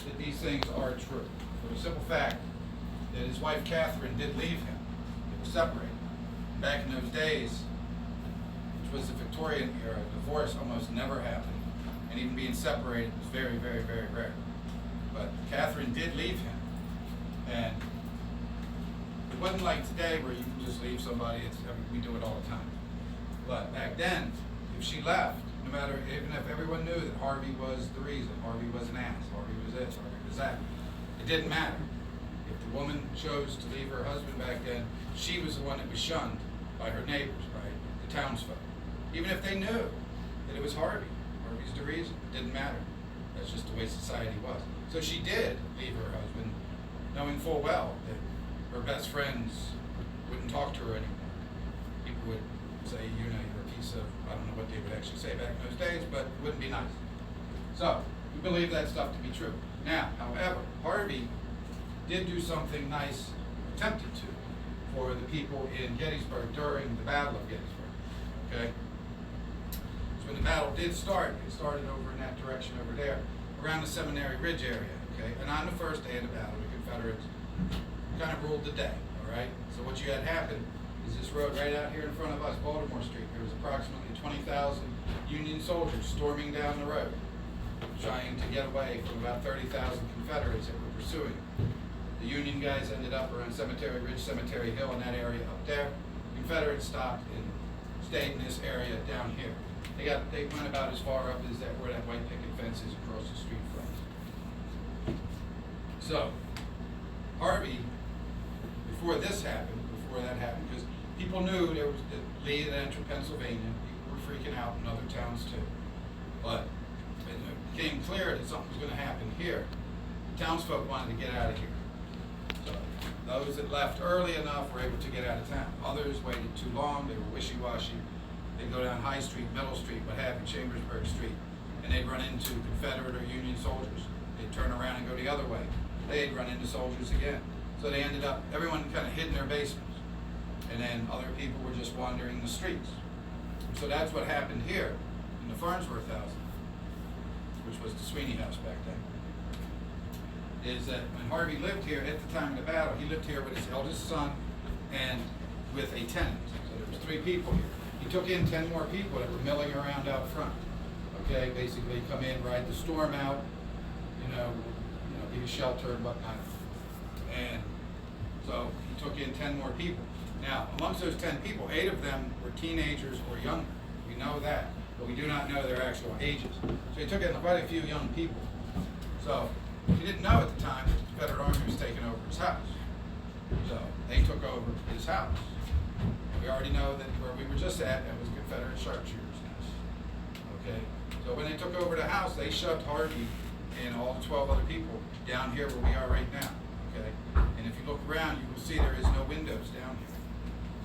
that these things are true, for the simple fact that his wife Catherine did leave him. They were separated. Back in those days, which was the Victorian era, divorce almost never happened, and even being separated was very, very, very rare. But Catherine did leave him, and it wasn't like today where you can just leave somebody. We do it all the time. But back then, if she left, no matter, even if everyone knew that Harvey was the reason, Harvey was an ass, Harvey was this, Harvey was that, it didn't matter. If the woman chose to leave her husband back then, she was the one that was shunned by her neighbors, right? The townsfolk. Even if they knew that it was Harvey, Harvey's the reason, it didn't matter. That's just the way society was. So she did leave her husband, knowing full well that her best friends wouldn't talk to her anymore. People would say, you know, you're a piece of, I don't know what they would actually say back in those days, but it wouldn't be nice. So, we believe that stuff to be true. Now, however, Harvey did do something nice, attempted to, for the people in Gettysburg during the Battle of Gettysburg, okay? So when the battle did start, it started over in that direction over there, around the Seminary Ridge area, okay? And on the first day of the battle, the Confederates kind of ruled the day, all right? So what you had happen is this road right out here in front of us, Baltimore Street, there was approximately 20,000 Union soldiers storming down the road, trying to get away from about 30,000 Confederates that were pursuing. The Union guys ended up around Cemetery Ridge, Cemetery Hill, in that area up there. Confederates stopped and stayed in this area down here. They went about as far up as that where that white picket fence is across the street from. So, Harvey, before this happened, before that happened, because people knew there was the Lee had entered Pennsylvania, people were freaking out in other towns too. But when it became clear that something was going to happen here, the townsfolk wanted to get out of here. So those that left early enough were able to get out of town. Others waited too long, they were wishy-washy. They'd go down High Street, Middle Street, what have you, Chambersburg Street, and they'd run into Confederate or Union soldiers. They'd turn around and go the other way. They'd run into soldiers again. So they ended up, everyone kind of hid in their basements. And then other people were just wandering the streets. So that's what happened here in the Farnsworth house, which was the Sweeney house back then. Is that when Harvey lived here at the time of the battle, he lived here with his eldest son and with a tenant. So there was 3 people here. He took in 10 more people that were milling around out front. Okay, basically come in, ride the storm out, give you shelter and whatnot. And so he took in 10 more people. Now, amongst those 10 people, 8 of them were teenagers or younger. We know that, but we do not know their actual ages. So he took in quite a few young people. So he didn't know at the time that the Confederate Army was taking over his house. So they took over his house. We already know that where we were just at, that was Confederate sharpshooters' nest. Okay? So when they took over the house, they shoved Harvey and all the 12 other people down here where we are right now. Okay? And if you look around, you will see there is no windows down here.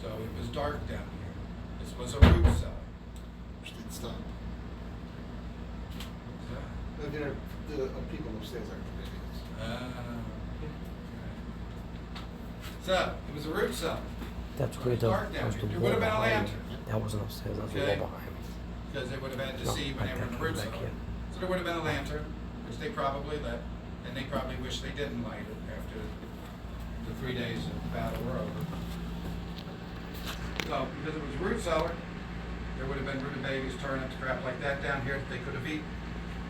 So it was dark down here. This was a root cellar. Which didn't stop. There are people upstairs like So it was a root cellar. That's So where it was the, dark down was here. the There wall would have been a behind. lantern. That wasn't upstairs, that was the Okay. wall behind. Because they would have had to No, see when they were in the root back cellar. here. So there would have been a lantern, which they probably lit, and they probably wish they didn't light it after the 3 days of the battle were over. So, because it was a root cellar, there would have been rutabagas, turnips, crap like that down here that they could have eaten.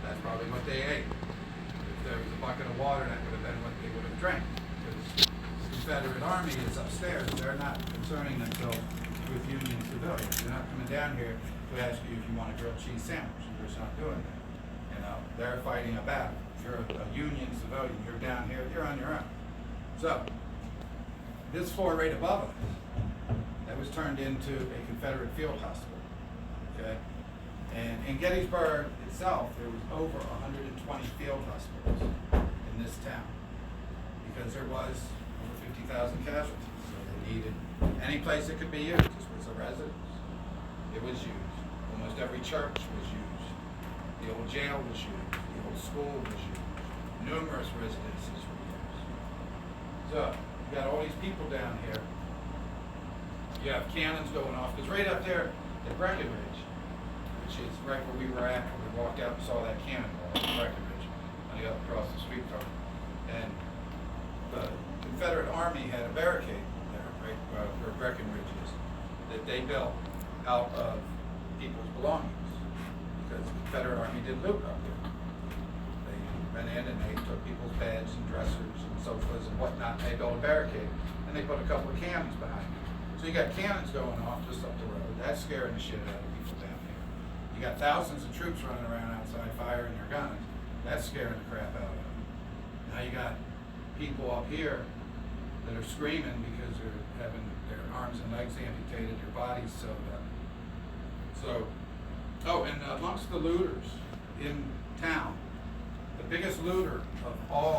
That's probably what they ate. If there was a bucket of water, that would have been what they would have drank. Because the Confederate Army is upstairs. They're not concerning themselves with Union civilians. They're not coming down here to ask you if you want a grilled cheese sandwich. They're just not doing that. They're fighting a battle. If you're a Union civilian, you're down here, you're on your own. So, this floor right above us, that was turned into a Confederate field hospital. Okay? And in Gettysburg itself, there was over 120 field hospitals in this town because there was over 50,000 casualties. So they needed any place that could be used. This was a residence. It was used. Almost every church was used. The old jail was used. The old school was used. Numerous residences were used. So you got all these people down here. You have cannons going off because right up there at Breckenridge, which is right where we were at when we walked out and saw that cannon ball at Breckenridge, on the other across the street from it. And the Confederate Army had a barricade there, right, where Breckenridge is, that they built out of people's belongings, because the Confederate Army did loot up there. They went in and they took people's beds and dressers and sofas and whatnot, and they built a barricade, and they put a couple of cannons behind it. So you got cannons going off just up the road. That's scaring the shit out of people down here. You got thousands of troops running around outside firing their guns. That's scaring the crap out of them. Now you got people up here that are screaming because they're having their arms and legs amputated, their bodies sewed up. So, oh, and amongst the looters in town, the biggest looter of all